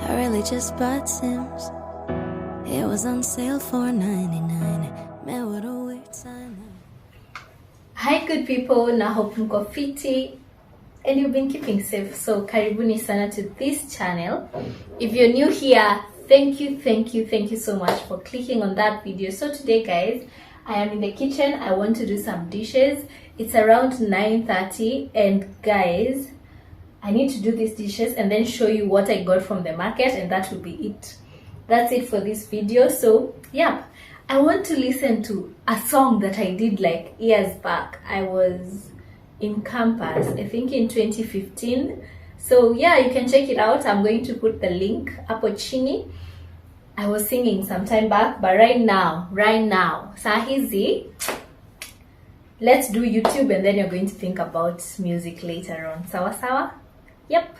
I really just bought Sims. It was on sale for $99. Man, what a weird time. Hi good people, na hope mko fiti and you've been keeping safe. So karibuni sana to this channel. If you're new here, thank you so much for clicking on that video. So today guys, I am in the kitchen. I want to do some dishes. It's around 9:30 and guys, I need to do these dishes and then show you what I got from the market, and that will be it. That's it for this video. So yeah, I want to listen to a song that I did like years back. I was in campus, I think in 2015. So yeah, you can check it out. I'm going to put the link hapo chini. I was singing some time back, but right now, sahizi, let's do YouTube and then you're going to think about music later on. Sawa sawa? Yep.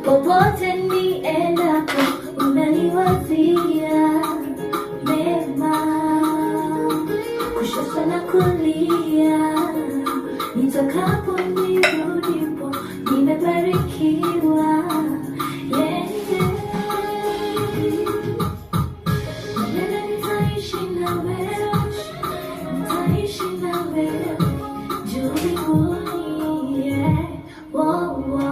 Popote niendapo unaniwazia mema, kushoto na kulia, nitokapo nirudipo nimebarikiwa. Nitaishi na wewe juu mbinguni, yeah. Wow, wow.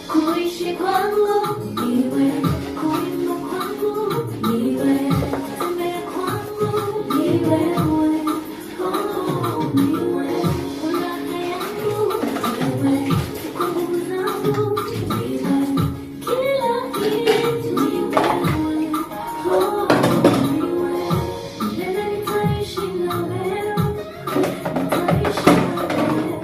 Kuishi kwangu niwe, kuimba kwangu niwe, kutembea kwangu niwe, niwe, furaha yangu niwe, kwa nguvu zangu niwe, kila kitu niwe, niwe, milele nitaishi na wewe, nitaishi na wewe.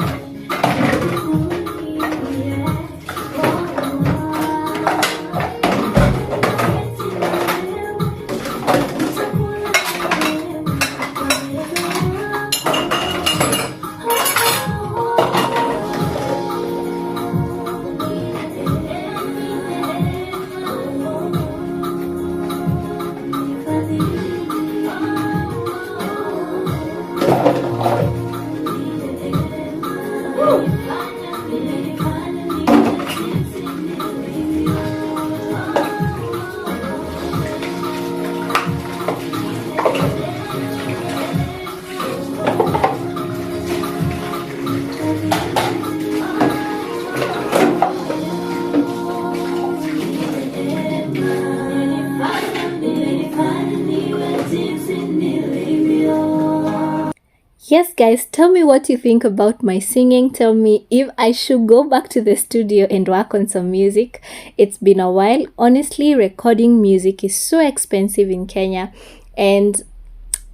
Yes guys, tell me what you think about my singing. Tell me if I should go back to the studio and work on some music. It's been a while. Honestly, recording music is so expensive in Kenya, and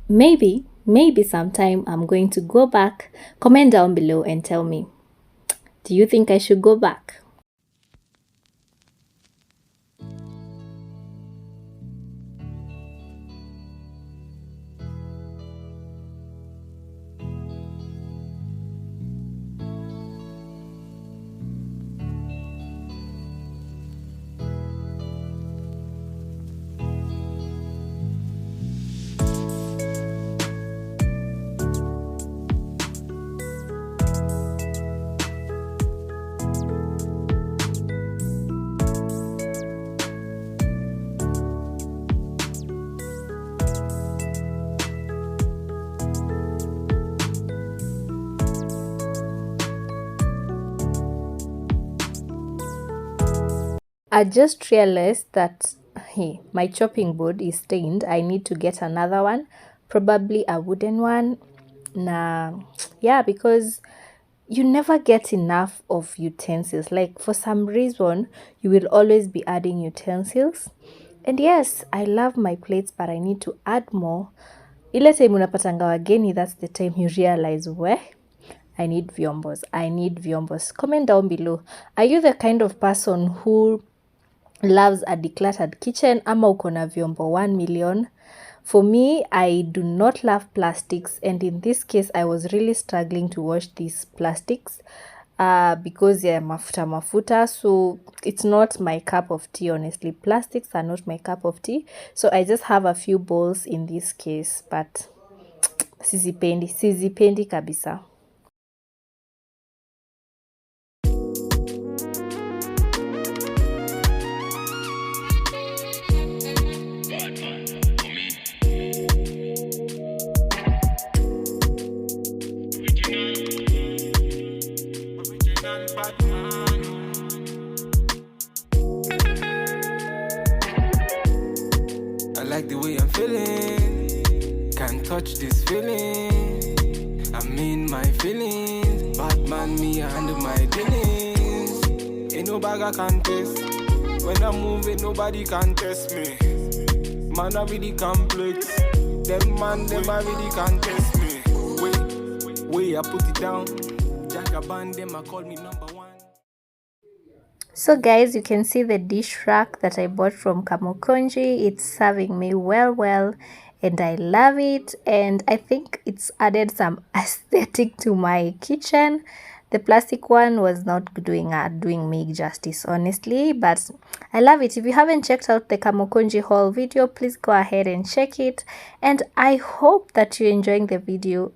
maybe sometime I'm going to go back. Comment down below and tell me, do you think I should go back? I just realized that my chopping board is stained. I need to get another one, probably a wooden one. Yeah, because you never get enough of utensils. Like, for some reason, you will always be adding utensils. And yes, I love my plates, but I need to add more. Ile time unapatanga wageni, that's the time you realize, I need vyombos. I need vyombos. Comment down below. Are you the kind of person who loves a decluttered kitchen, ama uko na vyombo 1 million? For me, I do not love plastics, and in this case, I was really struggling to wash these plastics because yeah, mafuta, so it's not my cup of tea. Honestly, plastics are not my cup of tea, so I just have a few bowls in this case, but sizipendi kabisa. I like the way I'm feeling. Can't touch this feeling. I'm in my feelings. Batman, me, I handle my dealings. Ain't no bag I can test. When I'm moving, nobody can test me. Man, I really complex. Them man, them I really can't test me. Way, I put it down. Jagaban, them I call me number one. So guys, you can see the dish rack that I bought from Kamukonji. It's serving me well, and I love it, and I think it's added some aesthetic to my kitchen. The plastic one was not doing me justice, honestly, but I love it. If you haven't checked out the Kamukonji haul video, please go ahead and check it, and I hope that you're enjoying the video.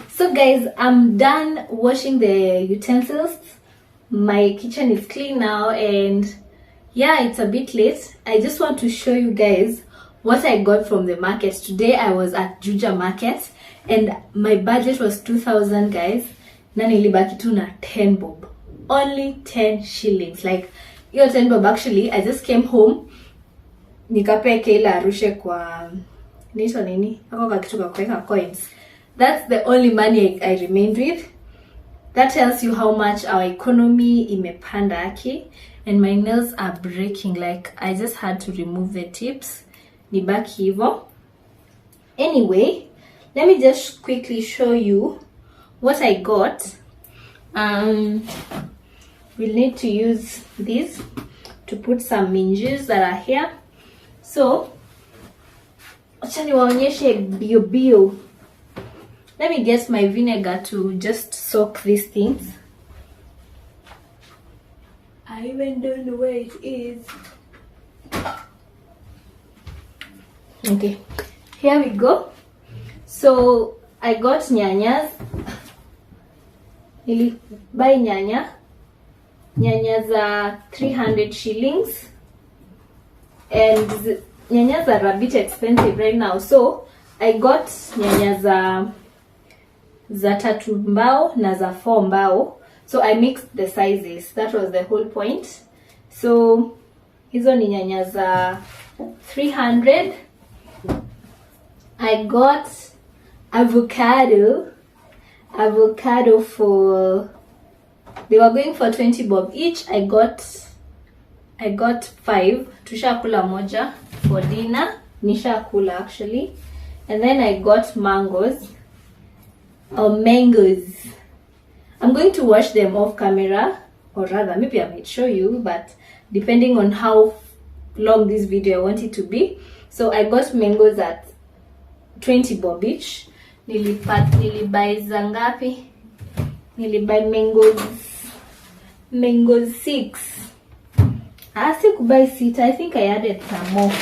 So guys, I'm done washing the utensils. My kitchen is clean now, and yeah, it's a bit late. I just want to show you guys what I got from the market. Today I was at Juja market and my budget was 2,000 guys. Na nilibaki tu na 10 bob. Only 10 shillings. Like, your 10 bob actually, I just came home. Nikapea Kayla arushe kwa nito nini? Ako kakitu kwa kuweka coins. That's the only money I remained with. That tells you how much our economy imepanda aki. And my nails are breaking. Like, I just had to remove the tips. Nibaki hivo. Anyway, let me just quickly show you what I got. We'll need to use this to put some minjis that are here. So, acha niwaonyeshe bio. Let me get my vinegar to just soak these things. I even don't know where it is. Okay, here we go. So I got nyanyas. Nili buy nyanyas are 300 shillings, and nyanyas are a bit expensive right now, so I got nyanyas za 3 mbao na za 4 mbao. So I mixed the sizes. That was the whole point. So hizo ni nyanya za 300. I got avocado for, they were going for 20 bob each. I got 5. Tushakula moja for dinner. Nishakula actually. And then I got mangoes. I'm going to wash them off camera, or rather maybe I might show you, but depending on how long this video I want it to be. So I got mangoes at 20 bob each. Nilibuy za ngapi? Nilibuy mangoes 6. I still could buy 6. I think I added some more.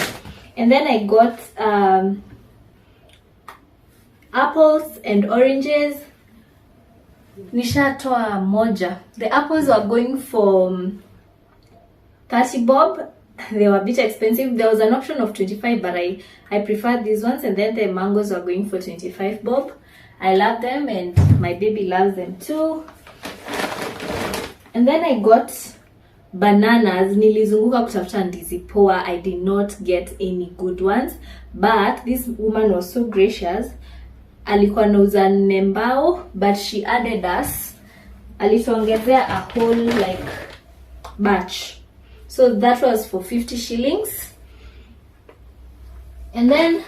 And then I got apples and oranges. Nishatoa moja. The apples were going for 30 bob. They were a bit expensive. There was an option of 25, but I preferred these ones. And then the mangoes were going for 25 bob. I love them and my baby loves them too. And then I got bananas. Nilizunguka kutafuta ndizi poa. I did not get any good ones, but this woman was so gracious. Alikuwa nauza nembao, but she added us. Alituongezea a whole like batch. So that was for 50 shillings. And then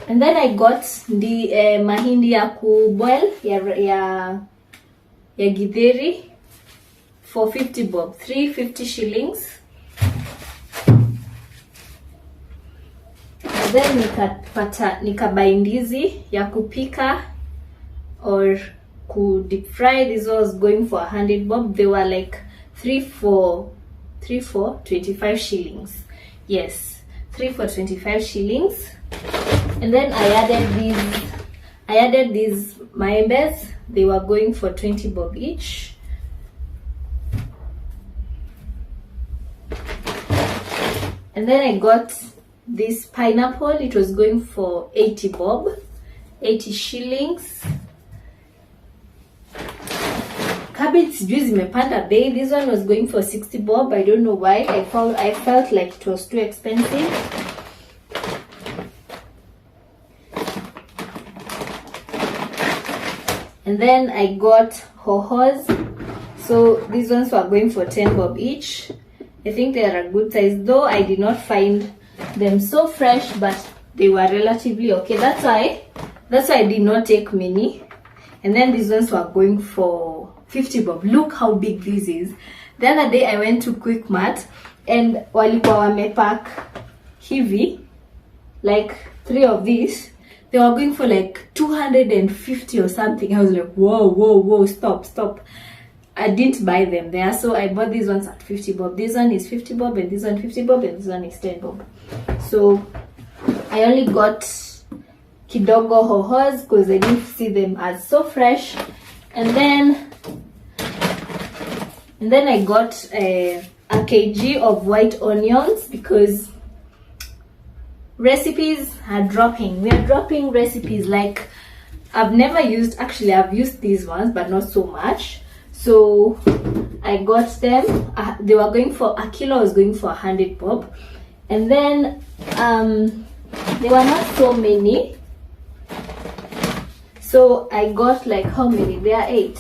I got the mahindi ya kuboil ya githeri for 50 bob, 350 shillings. And then nikabuy ndizi ya kupika or ku deep fry. This was going for 100 bob. They were like 3 for 25 shillings. Yes, 3 for 25 shillings. And then I added these maembes. They were going for 20 bob each. And then I got this pineapple. It was going for 80 bob, 80 shillings. Cabbage sijui zimepanda bei. This one was going for 60 bob. I don't know why. I felt like it was too expensive. And then I got hohos. So these ones were going for 10 bob each. I think they are a good size, though I did not find them so fresh, but they were relatively okay. That's why I did not take many. And then these ones were going for 50 bob. Look how big this is. The other day I went to Quick Mart and walikuwa wamepack hivi, like 3 of these. They were going for like 250 or something. I was like, whoa, stop. I didn't buy them there, so I bought these ones at 50 bob. This one is 50 bob, and this one 50 bob, and this one is 10 bob. So I only got kidogo hohos because I didn't see them as so fresh. And then I got a kg of white onions because recipes are dropping. We are dropping recipes. Like I've used these ones, but not so much. So I got them. They were going for a kilo. Was going for 100 bob. And then there were not so many. So I got like how many? There are 8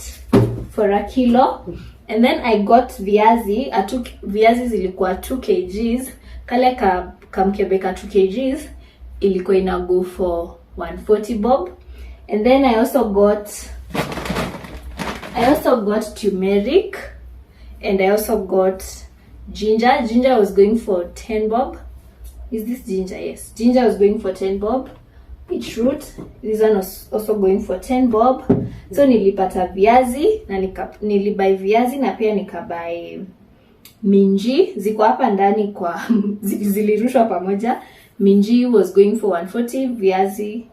for a kilo. And then I got viazi. Viazi zilikuwa 2 kgs. Kale kamkebe ka 2 kgs ilikuwa ina go for 140 bob. And then I also got turmeric, and I also got ginger. Ginger was going for 10 bob. Is this ginger? Yes, ginger was going for 10 bob. Beetroot, this one was also going for 10 bob. So nilipata viazi na nilibuy viazi na pia nikabuy minji. Ziko hapa ndani kwa zilirushwa pamoja. Minji was going for 140, viazi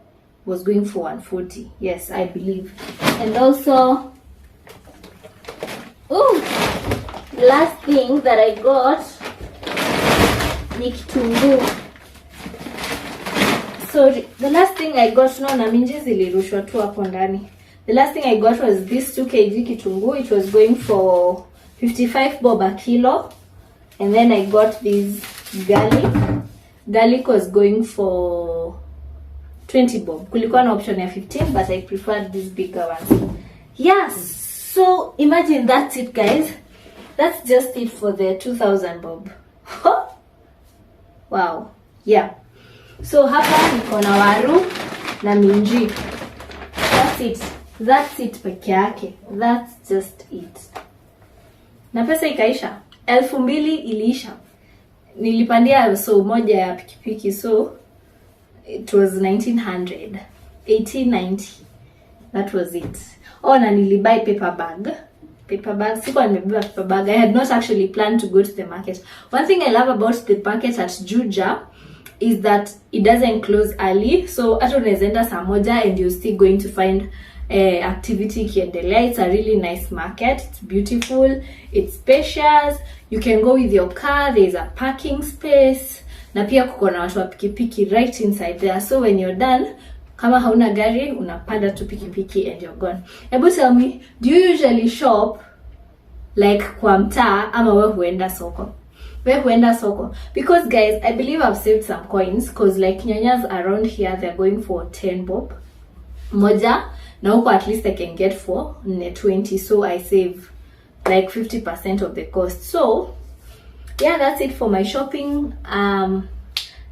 was going for 140. Yes, I believe. And also the last thing that I got ni kitunguu. So the last thing I got, na minji zilirushwa tu hapo ndani. The last thing I got was this 2 kg kitunguu. It was going for 55 bob a kilo. And then I got this garlic. Garlic was going for 20 bob. Kulikuwa na option ya 15, but I preferred these bigger ones. Yes. So imagine that's it, guys. That's just it for the 2000 bob. Wow. Yeah. So hapa niko na waru na minji. That's it peke yake. That's just it. Na pesa ikaisha. 2000 iliisha. Nilipandia so moja ya pikipiki, so it was 1900, 1890. That was it. Oh, na nilibuy paper bag. Sikuwa nimebeba paper bag. I had not actually planned to go to the market. One thing I love about the market at Juja is that it doesn't close early. So hata unaweza enda saa moja and you're still going to find activity ikiendelea. It's a really nice market. It's beautiful. It's spacious. You can go with your car. There's a parking space. Na pia kuko na watu wa pikipiki right inside there. So when you're done, kama hauna gari, unapanda tu pikipiki and you're gone. Ebu tell me, do you usually shop like kwa mtaa ama wewe huenda soko? Wewe huenda soko? Because guys, I believe I've saved some coins because like nyanyas around here, they're going for 10 bob moja, na huko at least I can get for 20, so I save like 50% of the cost. So yeah, that's it for my shopping.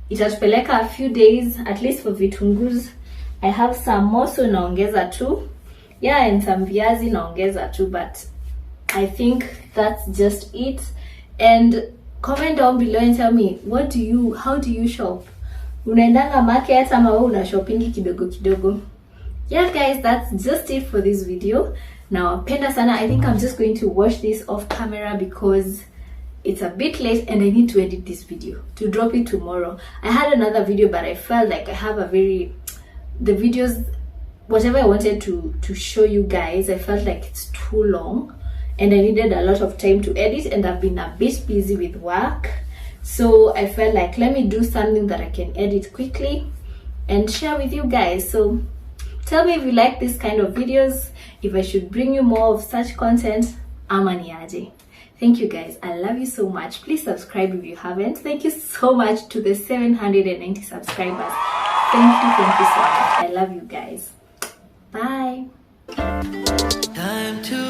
Itatupeleka a few days at least for vitunguz. I have some more, so naongeza tu. Yeah, and some viazi naongeza tu, but I think that's just it. And comment down below and tell me, how do you shop? Unaendanga market ama wewe una shoppingi kidogo kidogo? Yeah guys, that's just it for this video. Now, penda sana, I think I'm just going to watch this off camera because it's a bit late and I need to edit this video to drop it tomorrow. I had another video, but I felt like I have the videos, whatever I wanted to show you guys, I felt like it's too long and I needed a lot of time to edit, and I've been a bit busy with work. So I felt like, let me do something that I can edit quickly and share with you guys. So tell me if you like this kind of videos, if I should bring you more of such content. Ama niaje. Thank you guys. I love you so much. Please subscribe if you haven't. Thank you so much to the 790 subscribers. Thank you so much. I love you guys. Bye. Time to